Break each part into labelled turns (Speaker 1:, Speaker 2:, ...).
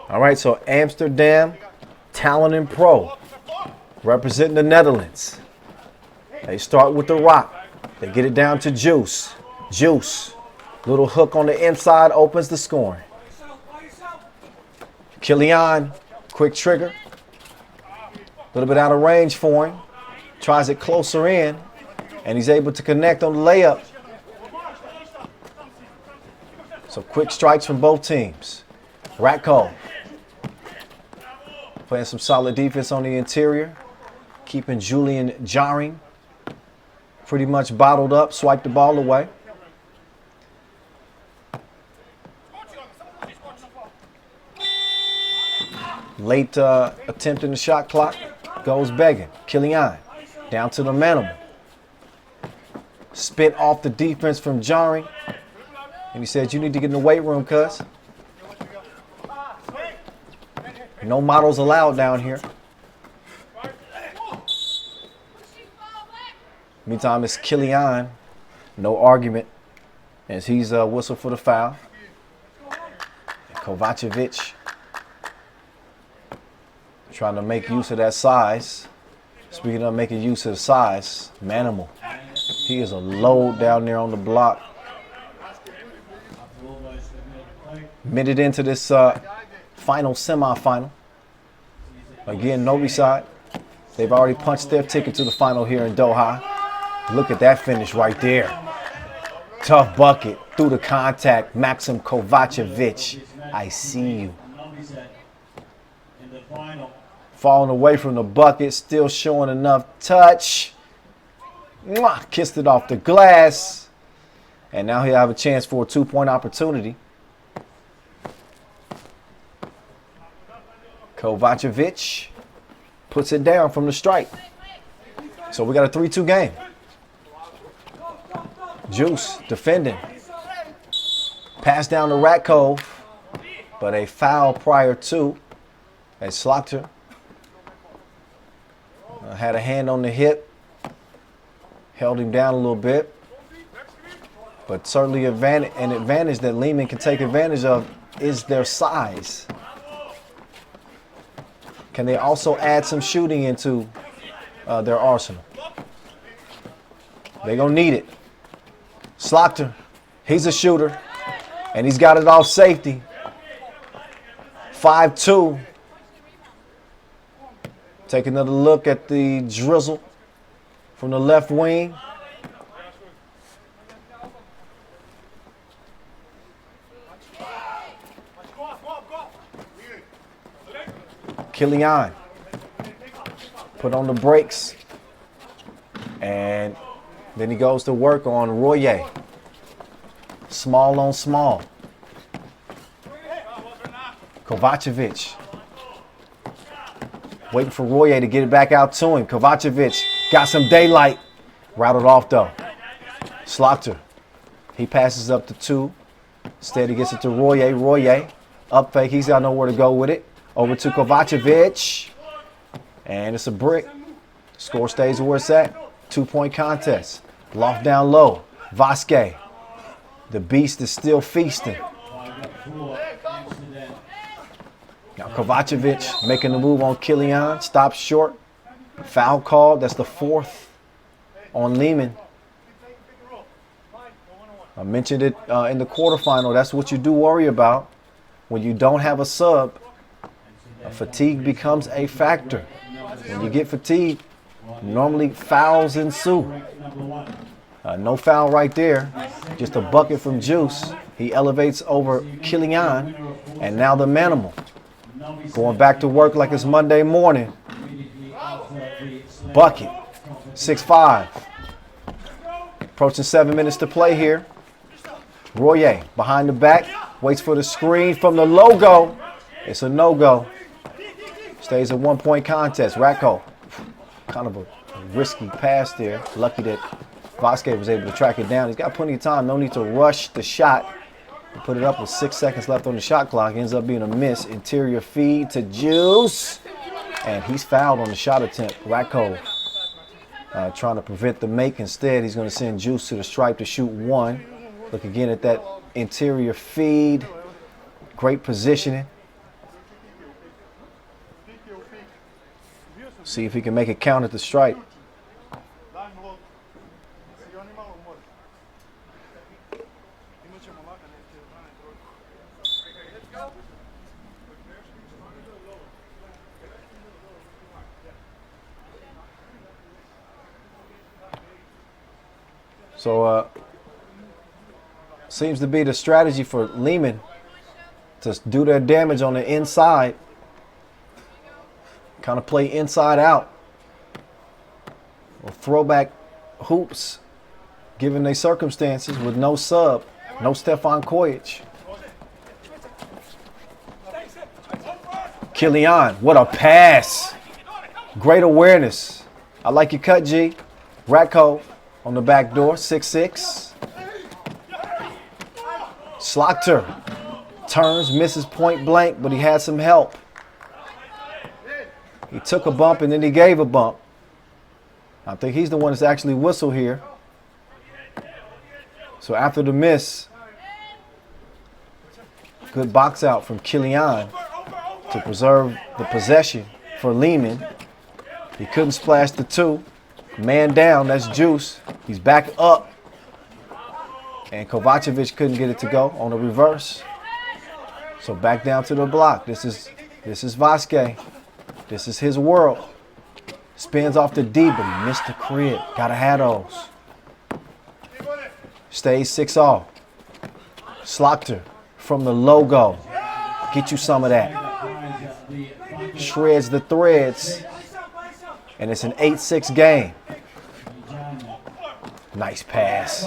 Speaker 1: All right, so Amsterdam, Talent and Pro, representing the Netherlands. They start with the rock. They get it down to Juice. Juice, little hook on the inside, opens the scoring. Killian, quick trigger. A little bit out of range for him. Tries it closer in, and he's able to connect on the layup. So quick strikes from both teams. Ratko playing some solid defense on the interior, keeping Julian jarring. Pretty much bottled up, swiped the ball away. Late attempt in the shot clock, goes begging. Killian down to the manimal. Spit off the defense from jarring. And he said, you need to get in the weight room, cuz. No models allowed down here. Meantime, it's Killian. No argument as he's whistled for the foul. And Kovacevic trying to make use of that size. Speaking of making use of the size, Manimal. He is a load down there on the block. Minute into this final semifinal. Again, Novi side. They've already punched their ticket to the final here in Doha. Look at that finish right there. Tough bucket through the contact. Maxim Kovacevic. I see you. Falling away from the bucket, still showing enough touch. Mwah, kissed it off the glass. And now he'll have a chance for a two-point opportunity. Kovacevic puts it down from the stripe. So we got a 3-2 game. Juice defending. Pass down to Ratko, but a foul prior to. As Slaughter had a hand on the hip, held him down a little bit. But certainly an advantage that Liman can take advantage of is their size. Can they also add some shooting into their arsenal? They're going to need it. Slaughter, he's a shooter, and he's got it off safety. 5-2. Take another look at the drizzle from the left wing. Killian put on the brakes, and then he goes to work on Royer. Small on small. Kovacevic waiting for Royer to get it back out to him. Kovacevic got some daylight. Routed off though. Slaughter, he passes up to 2. Instead he gets it to Royer. Royer up fake. He's got nowhere to go with it. Over to Kovacevic. And it's a brick. Score stays where it's at. 2-point contest. Loft down low. Vasquez. The beast is still feasting. Now Kovacevic making the move on Killian. Stops short. Foul call. That's the 4th on Liman. I mentioned it in the quarterfinal. That's what you do worry about. When you don't have a sub, fatigue becomes a factor. When you get fatigued, normally fouls ensue. No foul right there. Just a bucket from Juice. He elevates over Killian. And now the Manimal. Going back to work like it's Monday morning. Bucket. 6-5. Approaching 7 minutes to play here. Royer behind the back. Waits for the screen from the logo. It's a no-go. Stays a 1-point contest. Ratko. Kind of a risky pass there. Lucky that Vasquez was able to track it down. He's got plenty of time. No need to rush the shot. Put it up with 6 seconds left on the shot clock. Ends up being a miss. Interior feed to Juice. And he's fouled on the shot attempt. Ratko trying to prevent the make. Instead, he's going to send Juice to the stripe to shoot 1. Look again at that interior feed. Great positioning. See if he can make it count at the stripe. So, seems to be the strategy for Liman to do their damage on the inside. Kind of play inside out. Or throwback hoops, given their circumstances, with no sub, no Stefan Kojic. Killian, what a pass. Great awareness. I like your cut, G. Ratko on the back door, 6'6". Slaughter turns, misses point blank, but he had some help. He took a bump and then he gave a bump. I think he's the one that's actually whistled here. So after the miss, good box out from Killian to preserve the possession for Liman. He couldn't splash the two. Man down, that's Juice. He's back up. And Kovacevic couldn't get it to go on the reverse. So back down to the block. This is Vasquez. This is his world. Spins off the D, but he missed the crib. Gotta have those. Stays 6 all. Slaughter from the logo. Get you some of that. Shreds the threads. And it's an 8-6 game. Nice pass.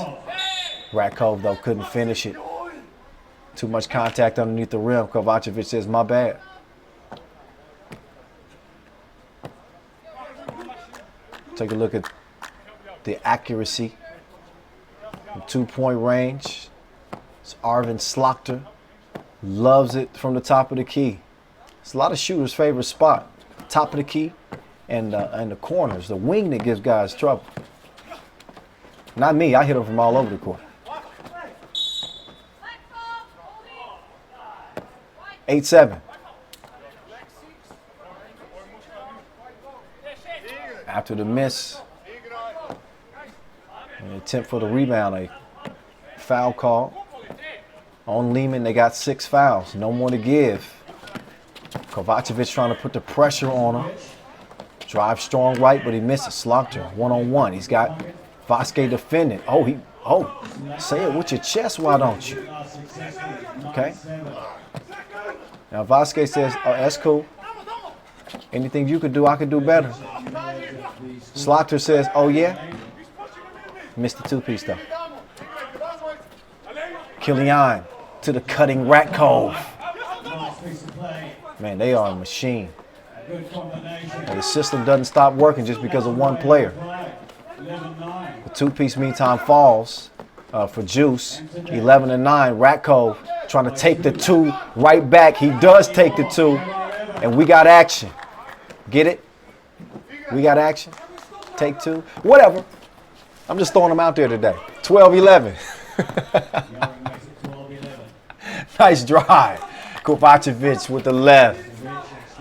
Speaker 1: Ratko, though, couldn't finish it. Too much contact underneath the rim. Kovacevic says, my bad. Take a look at the accuracy. From 2-point range. It's Arvin Slaughter. Loves it from the top of the key. It's a lot of shooters' favorite spot. Top of the key and the corners. The wing that gives guys trouble. Not me. I hit them from all over the court. 8-7. After the miss, an attempt for the rebound, a foul call on Liman. They got 6 fouls, no more to give. Kovacevic trying to put the pressure on him. Drive strong right, but he misses. Slaughter, one-on-one. He's got Vasquez defending. Say it with your chest, why don't you? Okay. Now Vasquez says, oh, that's cool. Anything you could do, I could do better. Slaughter says, oh yeah? Missed the two-piece though. Killian to the cutting Ratko. Man, they are a machine. And the system doesn't stop working just because of one player. The two-piece meantime falls for Juice. 11-9. Ratko trying to take the two right back. He does take the two. And we got action. Get it? We got action. Take two. Whatever. I'm just throwing them out there today. 12-11. Nice drive. Kovacevic with the left.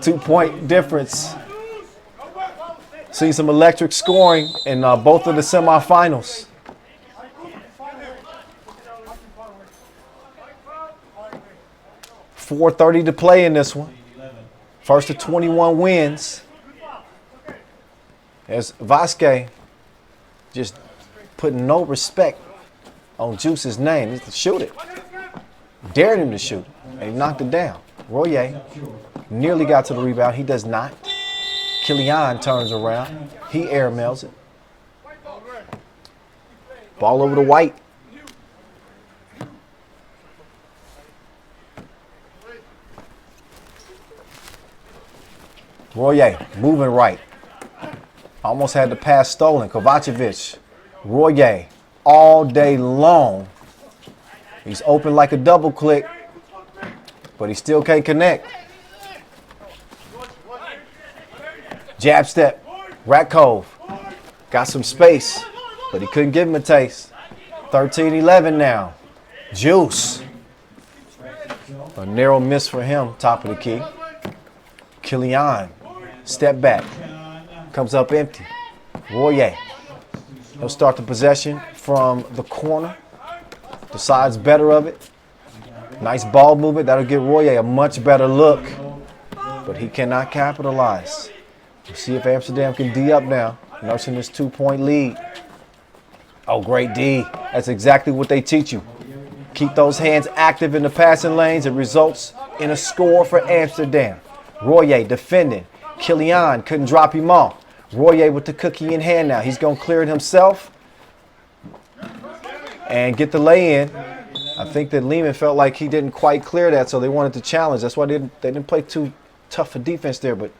Speaker 1: 2-point difference. See some electric scoring in both of the semifinals. .430 to play in this one. First of 21 wins. As Vasquez just putting no respect on Juice's name. He's to shoot it. Dared him to shoot it. And he knocked it down. Royer nearly got to the rebound. He does not. Killian turns around. He airmails it. Ball over to White. Royer moving right. Almost had the pass stolen. Kovacevic. Royer all day long. He's open like a double click, but he still can't connect. Jab step. Ratko got some space, but he couldn't give him a taste. 13-11 now. Juice. A narrow miss for him, top of the key. Killian, step back. Comes up empty. Royer. He'll start the possession from the corner. Decides better of it. Nice ball movement. That'll give Royer a much better look. But he cannot capitalize. We'll see if Amsterdam can D up now. Nursing this 2-point lead. Oh, great D. That's exactly what they teach you. Keep those hands active in the passing lanes. It results in a score for Amsterdam. Royer defending. Killian couldn't drop him off. Royer with the cookie in hand now. He's going to clear it himself and get the lay-in. I think that Liman felt like he didn't quite clear that, so they wanted to challenge. That's why they didn't play too tough a defense there, but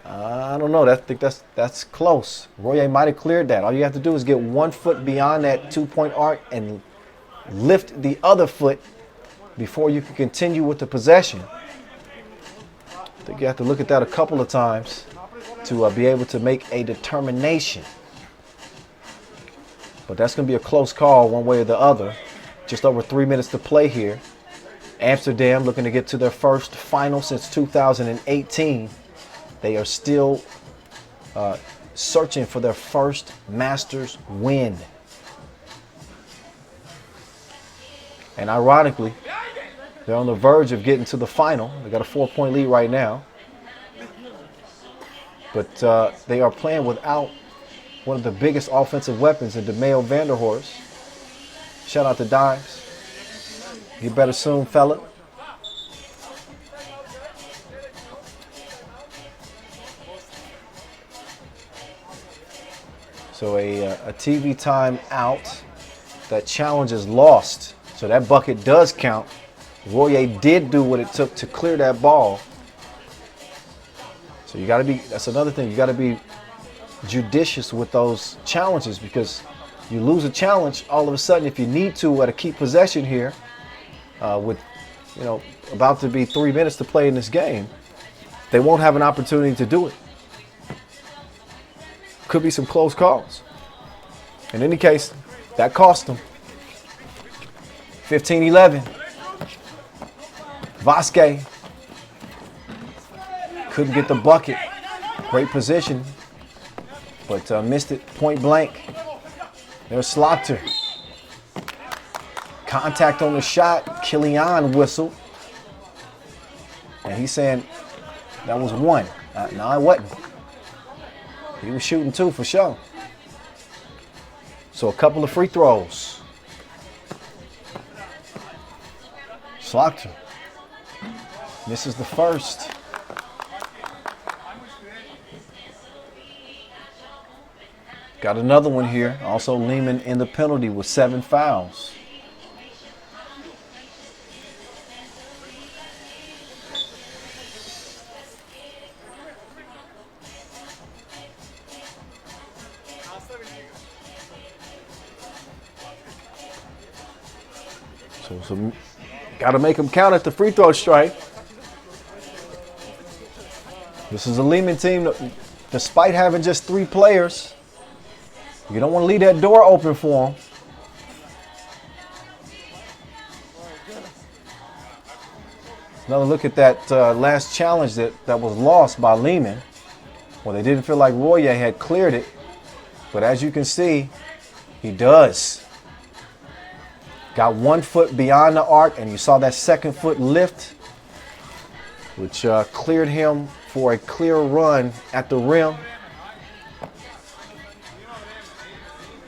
Speaker 1: I don't know. I think that's close. Royer might have cleared that. All you have to do is get 1 foot beyond that 2-point arc and lift the other foot before you can continue with the possession. I think you have to look at that a couple of times to be able to make a determination. But that's going to be a close call one way or the other. Just over 3 minutes to play here. Amsterdam looking to get to their first final since 2018. They are still searching for their first Masters win. And ironically, they're on the verge of getting to the final. They got a 4-point lead right now. But they are playing without one of the biggest offensive weapons in DeMeo Vanderhorst. Shout out to Dimes. Get better soon, fella. So a TV time out. That challenge is lost. So that bucket does count. Royer did do what it took to clear that ball. So you got to be, that's another thing, you got to be judicious with those challenges, because you lose a challenge all of a sudden if you need to at a key possession here with, about to be 3 minutes to play in this game, they won't have an opportunity to do it. Could be some close calls. In any case, that cost them. 15-11. Vasquez couldn't get the bucket. Great position, but missed it point blank. There's Slaughter. Contact on the shot. Killian whistled. And he's saying that was one. No, it wasn't. He was shooting 2 for sure. So a couple of free throws. Slaughter misses the first. Got another one here. Also Liman in the penalty with 7 fouls. So got to make them count at the free throw strike. This is a Liman team that, despite having just 3 players, you don't want to leave that door open for them. Another look at that last challenge that was lost by Liman. Well, they didn't feel like Royer had cleared it, but as you can see, he does. Got 1 foot beyond the arc, and you saw that 2nd foot lift, which cleared him for a clear run at the rim.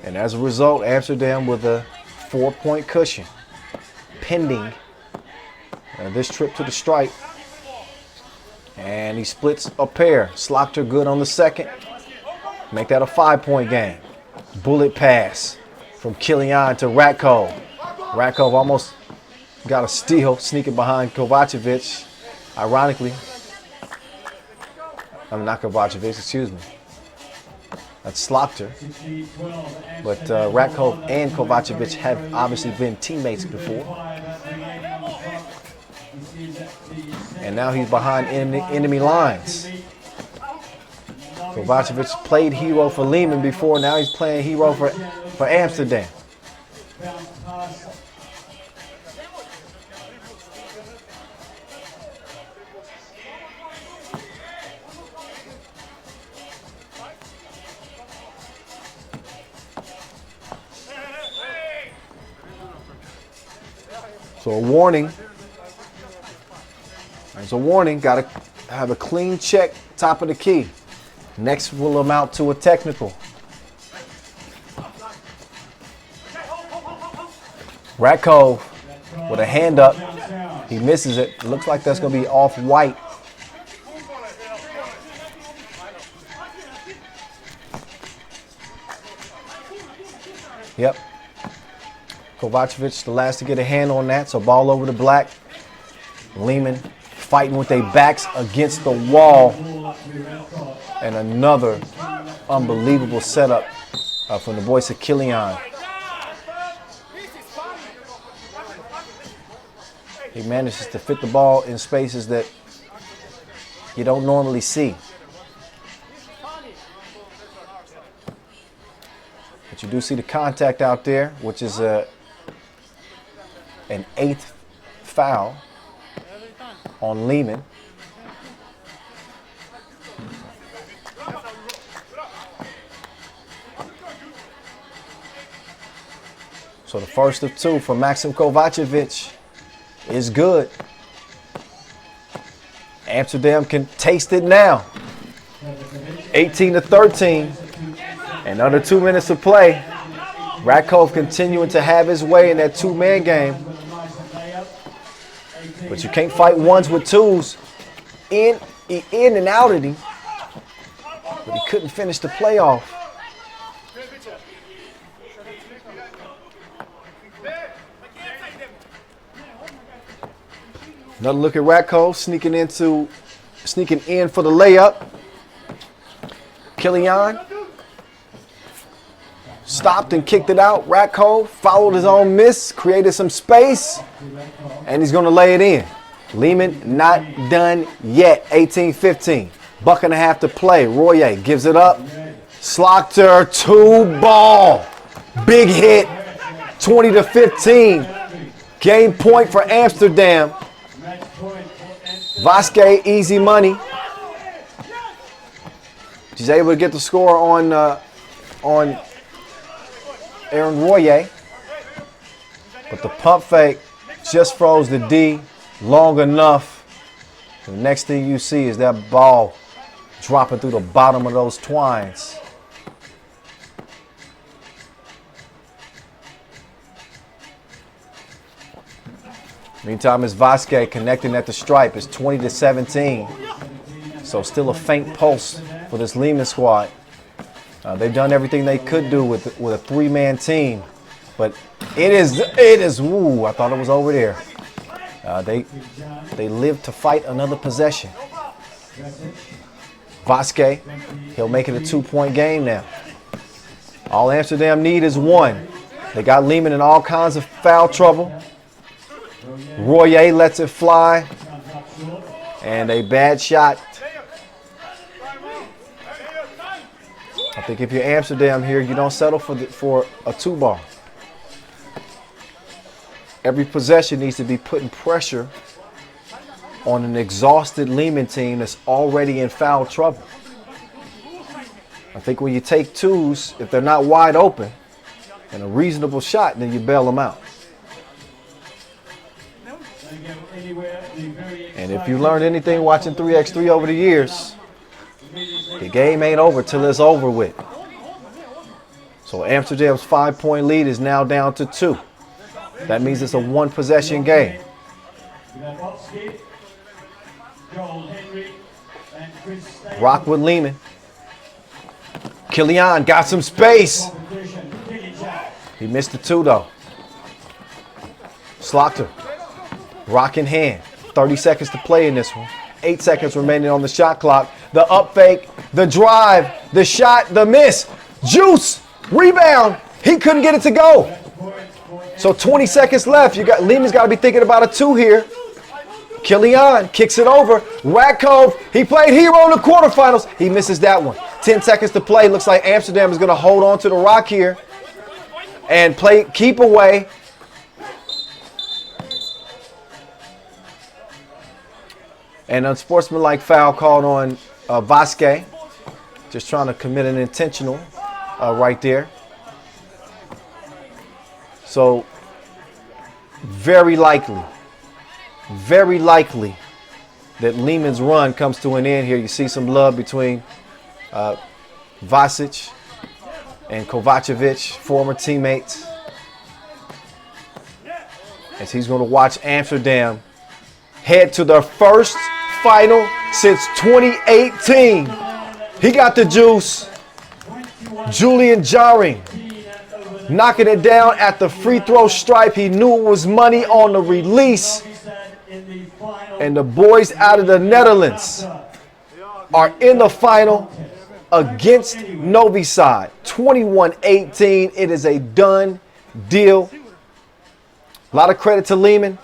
Speaker 1: And as a result, Amsterdam with a 4-point cushion pending this trip to the stripe. And he splits a pair. Slaughter good on the second. Make that a 5-point game. Bullet pass from Killian to Ratkov. Ratkov almost got a steal, sneaking behind Kovacevic. Ironically, not Kovacevic, excuse me. That's Slaughter. But Ratkov and Kovacevic have obviously been teammates before. And now he's behind enemy lines. Kovacevic played hero for Liman before. Now he's playing hero for Amsterdam. So a warning. There's a warning. Got to have a clean check, top of the key. Next will amount to a technical. Ratkov with a hand up. He misses it. Looks like that's going to be off-white. Yep. Kovacevic, the last to get a hand on that. So ball over to black. Liman fighting with their backs against the wall. And another unbelievable setup from the voice of Killian. He manages to fit the ball in spaces that you don't normally see. But you do see the contact out there, which is an 8th foul on Liman. So the first of 2 for Maxim Kovacevic is good. Amsterdam can taste it now. 18-13. And under 2 minutes to play. Ratkov continuing to have his way in that 2-man game. But you can't fight ones with twos. In and out of him. But he couldn't finish the playoff. Another look at Ratkov sneaking in for the layup. Killian stopped and kicked it out. Ratkov followed his own miss, created some space, and he's going to lay it in. Liman not done yet. 18-15. Buck and a half to play. Royer gives it up. Slaughter, 2 ball. Big hit. 20-15. Game point for Amsterdam. Vasquez, easy money. He's able to get the score on Aaron Royer. But the pump fake just froze the D long enough. The next thing you see is that ball dropping through the bottom of those twines. Meantime, it's Vasquez connecting at the stripe. It's 20-17. So still a faint pulse for this Liman squad. They've done everything they could do with a 3-man team. But it is, woo, I thought it was over there. They live to fight another possession. Vasquez, he'll make it a 2-point game now. All Amsterdam need is 1. They got Liman in all kinds of foul trouble. Royer lets it fly, and a bad shot. I think if you're Amsterdam here, you don't settle for a 2-ball. Every possession needs to be putting pressure on an exhausted Liman team that's already in foul trouble. I think when you take 2s, if they're not wide open and a reasonable shot, then you bail them out. And if you learned anything watching 3x3 over the years, the game ain't over till it's over with. So Amsterdam's 5-point lead is now down to 2. That means it's a 1-possession game. Rock with Liman. Killian got some space. He missed the 2 though. Slaughter. Rock in hand. 30 seconds to play in this one. 8 seconds remaining on the shot clock. The up fake, the drive, the shot, the miss. Juice, rebound. He couldn't get it to go. So 20 seconds left. Liman's got to be thinking about a 2 here. Killian kicks it over. Ratkov, he played hero in the quarterfinals. He misses that one. 10 seconds to play. Looks like Amsterdam is going to hold on to the rock here and keep away. An unsportsmanlike foul called on Vasquez. Just trying to commit an intentional right there. So very likely that Liman's run comes to an end here. You see some love between Vasic and Kovacevic, former teammates, as he's going to watch Amsterdam head to their first final since 2018. He got the juice. Julian Jarring knocking it down at the free throw stripe. He knew it was money on the release. And the boys out of the Netherlands are in the final against Novi Sad. 21-18. It is a done deal. A lot of credit to Liman.